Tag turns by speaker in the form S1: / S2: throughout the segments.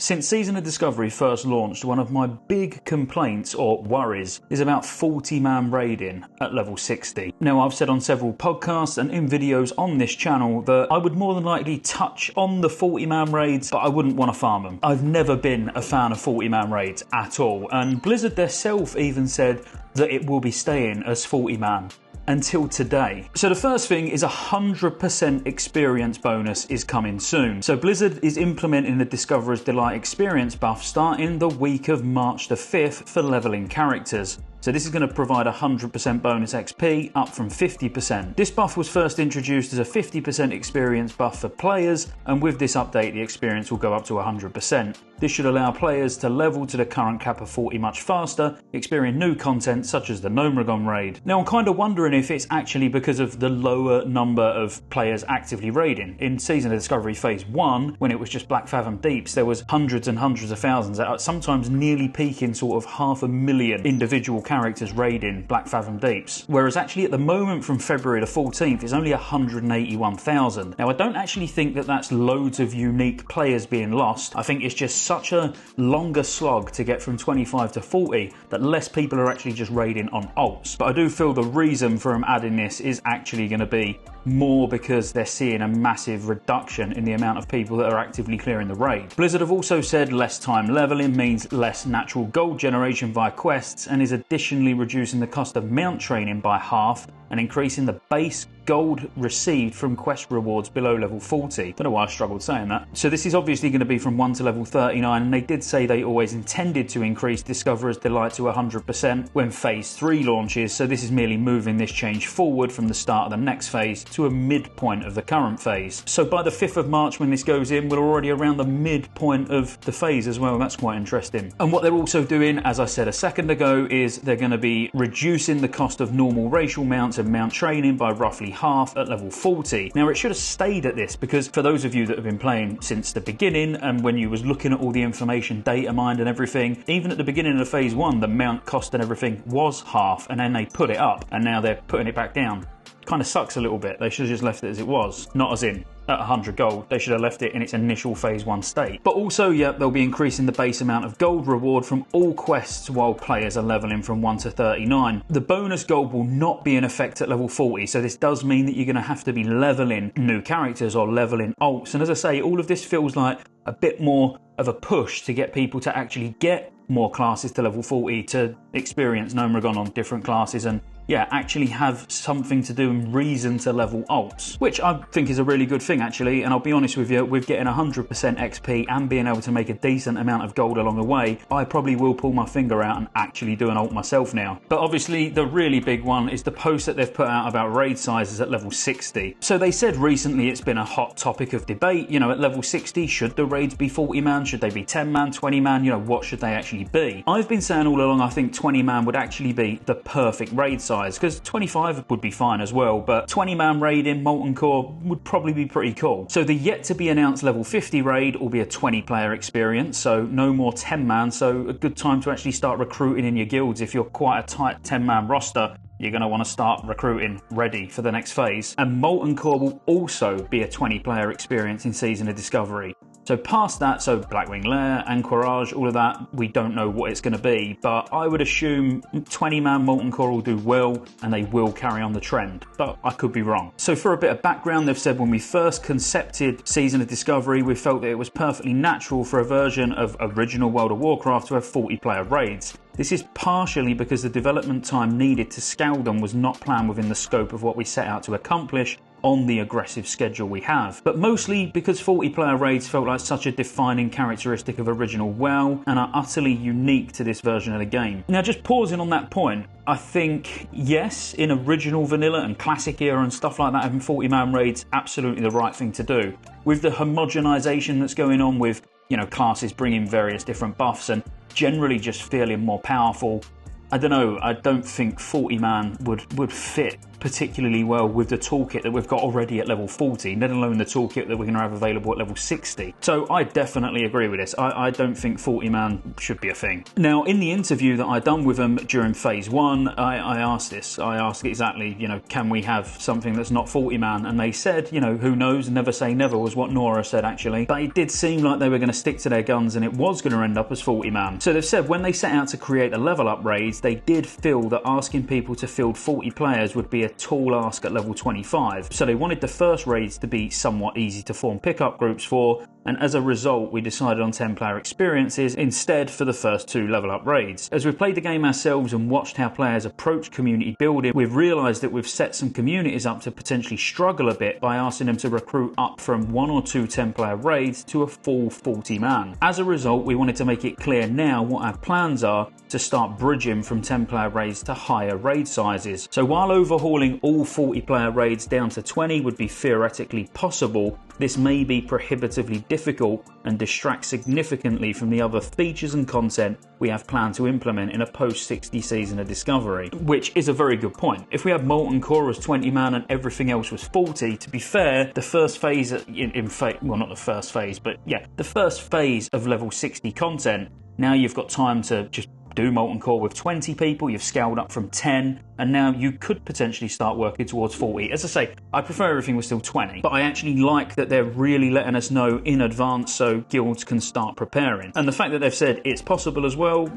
S1: Since Season of Discovery first launched, one of my big complaints or worries is about 40-man raiding at level 60. Now, I've said on several podcasts and in videos on this channel that I would more than likely touch on the 40-man raids, but I wouldn't want to farm them. I've never been a fan of 40-man raids at all, and Blizzard themselves even said that it will be staying as 40-man until today. So the first thing is 100% experience bonus is coming soon. So Blizzard is implementing the Discoverer's Delight experience buff starting the week of March the 5th for leveling characters. So this is going to provide 100% bonus XP, up from 50%. This buff was first introduced as a 50% experience buff for players, and with this update the experience will go up to 100%. This should allow players to level to the current cap of 40 much faster, experience new content such as the Gnomeregan raid. Now I'm kind of wondering if it's actually because of the lower number of players actively raiding. In Season of Discovery Phase 1, when it was just Black Fathom Deeps, there was hundreds and hundreds of thousands, sometimes nearly peaking sort of 500,000 individual characters raiding Black Fathom Deeps. Whereas actually at the moment from February the 14th, it's only 181,000. Now I don't actually think that that's loads of unique players being lost. I think it's just such a longer slog to get from 25 to 40 that less people are actually just raiding on alts. But I do feel the reason for them adding this is actually going to be more because they're seeing a massive reduction in the amount of people that are actively clearing the raid. Blizzard have also said less time leveling means less natural gold generation via quests, and is additionally reducing the cost of mount training by half and increasing the base gold received from quest rewards below level 40. Don't know why I struggled saying that. So this is obviously going to be from 1 to level 39, and they did say they always intended to increase Discoverer's Delight to 100% when Phase 3 launches, so this is merely moving this change forward from the start of the next phase to a midpoint of the current phase. So by the 5th of March when this goes in, we're already around the midpoint of the phase as well. That's quite interesting. And what they're also doing, as I said a second ago, is they're going to be reducing the cost of normal racial mounts and mount training by roughly half at level 40. Now it should have stayed at this, because for those of you that have been playing since the beginning and when you was looking at all the information data mined and everything, even at the beginning of Phase 1 the mount cost and everything was half, and then they put it up and now they're putting it back down. Kind of sucks a little bit. They should have just left it as it was, not as in at 100 gold. They should have left it in its initial Phase 1 state. But also, yeah, they'll be increasing the base amount of gold reward from all quests while players are leveling from 1 to 39. The bonus gold will not be in effect at level 40, so this does mean that you're going to have to be leveling new characters or leveling alts. And as I say, all of this feels like a bit more of a push to get people to actually get more classes to level 40 to experience Gnomeregan on different classes and yeah, actually have something to do and reason to level alts, which I think is a really good thing actually. And I'll be honest with you, with getting 100% XP and being able to make a decent amount of gold along the way, I probably will pull my finger out and actually do an alt myself now. But obviously the really big one is the post that they've put out about raid sizes at level 60. So they said recently it's been a hot topic of debate, you know, at level 60, should the raids be 40 man, should they be 10 man, 20 man, you know, what should they actually be? I've been saying all along I think 20 man would actually be the perfect raid size, because 25 would be fine as well, but 20 man raid in Molten Core would probably be pretty cool. So the yet to be announced level 50 raid will be a 20 player experience, so no more 10 man, so a good time to actually start recruiting in your guilds. If you're quite a tight 10 man roster, you're going to want to start recruiting ready for the next phase. And Molten Core will also be a 20 player experience in Season of Discovery. So past that, so Blackwing Lair, Anchorage, all of that, we don't know what it's going to be, but I would assume 20 man Molten Core will do well and they will carry on the trend, but I could be wrong. So for a bit of background, they've said when we first concepted Season of Discovery, we felt that it was perfectly natural for a version of original World of Warcraft to have 40 player raids. This is partially because the development time needed to scale them was not planned within the scope of what we set out to accomplish on the aggressive schedule we have, but mostly because 40 player raids felt like such a defining characteristic of original WoW and are utterly unique to this version of the game. Now just pausing on that point, I think yes, in original vanilla and classic era and stuff like that, having 40 man raids absolutely the right thing to do. With the homogenization that's going on with, you know, classes bringing various different buffs and generally just feeling more powerful, I don't know, I don't think 40 man would fit particularly well with the toolkit that we've got already at level 40, let alone the toolkit that we're going to have available at level 60. So I definitely agree with this. I don't think 40-man should be a thing. Now, in the interview that I done with them during phase 1, I asked this. I asked exactly, you know, can we have something that's not 40-man? And they said, you know, who knows, never say never was what Nora said actually. But it did seem like they were going to stick to their guns and it was going to end up as 40-man. So they've said when they set out to create the level up raids, they did feel that asking people to field 40 players would be a tall ask at level 25. So they wanted the first raids to be somewhat easy to form pickup groups for, and as a result we decided on 10-player experiences instead for the first 2 level up raids. As we've played the game ourselves and watched how players approach community building, we've realised that we've set some communities up to potentially struggle a bit by asking them to recruit up from 1 or 2 10-player raids to a full 40-man. As a result, we wanted to make it clear now what our plans are to start bridging from 10-player raids to higher raid sizes. So while overhauling all 40-player raids down to 20 would be theoretically possible, this may be prohibitively difficult and distract significantly from the other features and content we have planned to implement in a post-60 season of Discovery. Which is a very good point. If we had Molten Core as 20-man and everything else was 40, to be fair, the first phase, well, not the first phase, but yeah, the first phase of level 60 content, now you've got time to just do Molten Core with 20 people, you've scaled up from 10, and now you could potentially start working towards 40. As I say, I prefer everything was still 20, but I actually like that they're really letting us know in advance so guilds can start preparing. And the fact that they've said it's possible as well,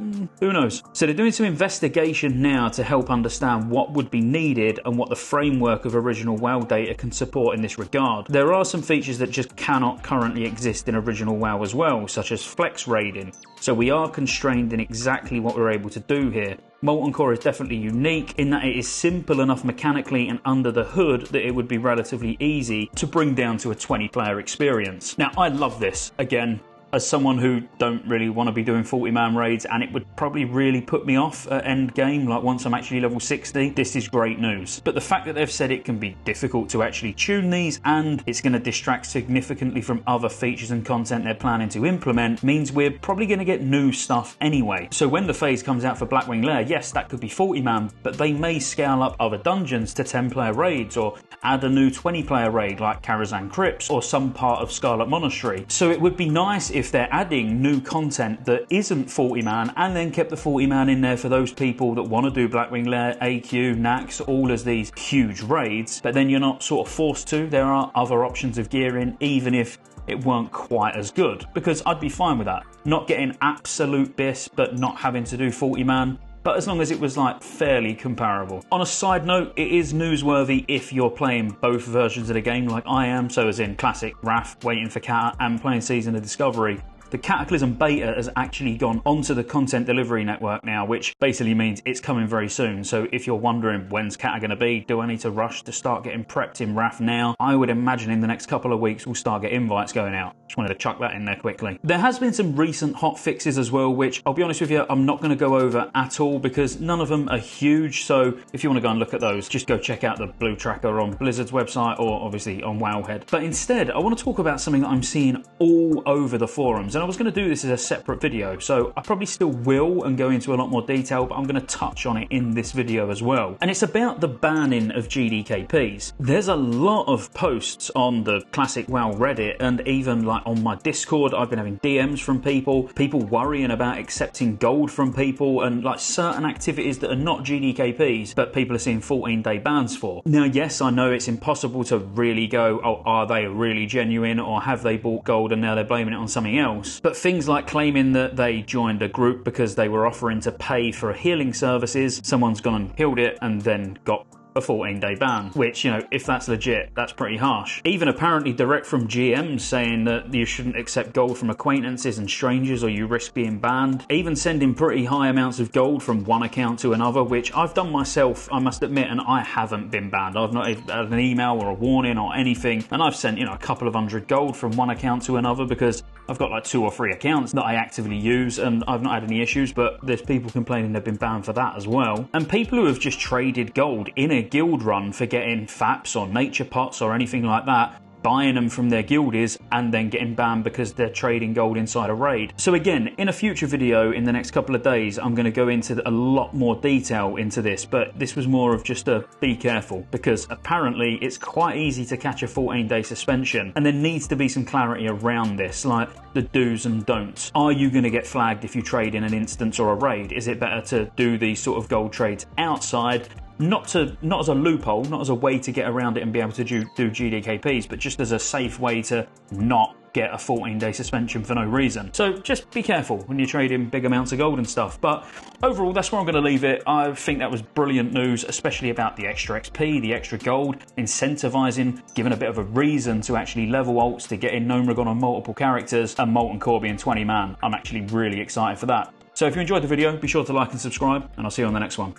S1: who knows? So they're doing some investigation now to help understand what would be needed and what the framework of original WoW data can support in this regard. There are some features that just cannot currently exist in original WoW as well, such as flex raiding. So we are constrained in exactly what we're able to do here. Molten Core is definitely unique in that it is simple enough mechanically and under the hood that it would be relatively easy to bring down to a 20-player experience. Now, I love this. Again, as someone who don't really want to be doing 40-man raids, and it would probably really put me off at end game, like once I'm actually level 60, this is great news. But the fact that they've said it can be difficult to actually tune these and it's going to distract significantly from other features and content they're planning to implement means we're probably going to get new stuff anyway. So when the phase comes out for Blackwing Lair, yes, that could be 40-man, but they may scale up other dungeons to 10-player raids or add a new 20-player raid like Karazhan Crypts or some part of Scarlet Monastery. So it would be nice if they're adding new content that isn't 40-man and then kept the 40-man in there for those people that want to do Blackwing Lair, AQ, Nax, all as these huge raids, but then you're not sort of forced to. There are other options of gearing, even if it weren't quite as good, because I'd be fine with that. Not getting absolute BIS, but not having to do 40-man. But as long as it was like fairly comparable. On a side note, it is newsworthy if you're playing both versions of the game like I am, so as in Classic, Wrath, Waiting for Cata, and playing Season of Discovery. The Cataclysm beta has actually gone onto the content delivery network now, which basically means it's coming very soon. So if you're wondering when's Cata going to be, do I need to rush to start getting prepped in Wrath now? I would imagine in the next couple of weeks we'll start getting invites going out. Just wanted to chuck that in there quickly. There has been some recent hot fixes as well, which I'll be honest with you, I'm not going to go over at all because none of them are huge. So if you want to go and look at those, just go check out the Blue Tracker on Blizzard's website or obviously on Wowhead. But instead, I want to talk about something that I'm seeing all over the forums. And I was going to do this as a separate video, so I probably still will and go into a lot more detail, but I'm going to touch on it in this video as well. And it's about the banning of GDKPs. There's a lot of posts on the Classic WoW Reddit and even like on my Discord. I've been having DMs from people worrying about accepting gold from people and like certain activities that are not GDKPs, but people are seeing 14-day bans for. Now, yes, I know it's impossible to really go, oh, are they really genuine or have they bought gold and now they're blaming it on something else? But things like claiming that they joined a group because they were offering to pay for healing services, someone's gone and healed it and then got a 14-day ban, which, you know, if that's legit, that's pretty harsh. Even apparently direct from GMs saying that you shouldn't accept gold from acquaintances and strangers or you risk being banned. Even sending pretty high amounts of gold from one account to another, which I've done myself, I must admit, and I haven't been banned. I've not had an email or a warning or anything, and I've sent, you know, a couple of hundred gold from one account to another because I've got like 2 or 3 accounts that I actively use and I've not had any issues, but there's people complaining they've been banned for that as well. And people who have just traded gold in a guild run for getting FAPs or nature pots or anything like that, buying them from their guildies and then getting banned because they're trading gold inside a raid. So again, in a future video in the next couple of days, I'm going to go into a lot more detail into this, but this was more of just a be careful, because apparently it's quite easy to catch a 14-day suspension, and there needs to be some clarity around this, like the do's and don'ts. Are you going to get flagged if you trade in an instance or a raid? Is it better to do these sort of gold trades outside? Not as a loophole, not as a way to get around it and be able to do GDKPs, but just as a safe way to not get a 14-day suspension for no reason. So just be careful when you're trading big amounts of gold and stuff. But overall, that's where I'm going to leave it. I think that was brilliant news, especially about the extra XP, the extra gold, incentivizing, giving a bit of a reason to actually level alts to get in Gnomeregan on multiple characters, and Molten Core being 20 man. I'm actually really excited for that. So if you enjoyed the video, be sure to like and subscribe, and I'll see you on the next one.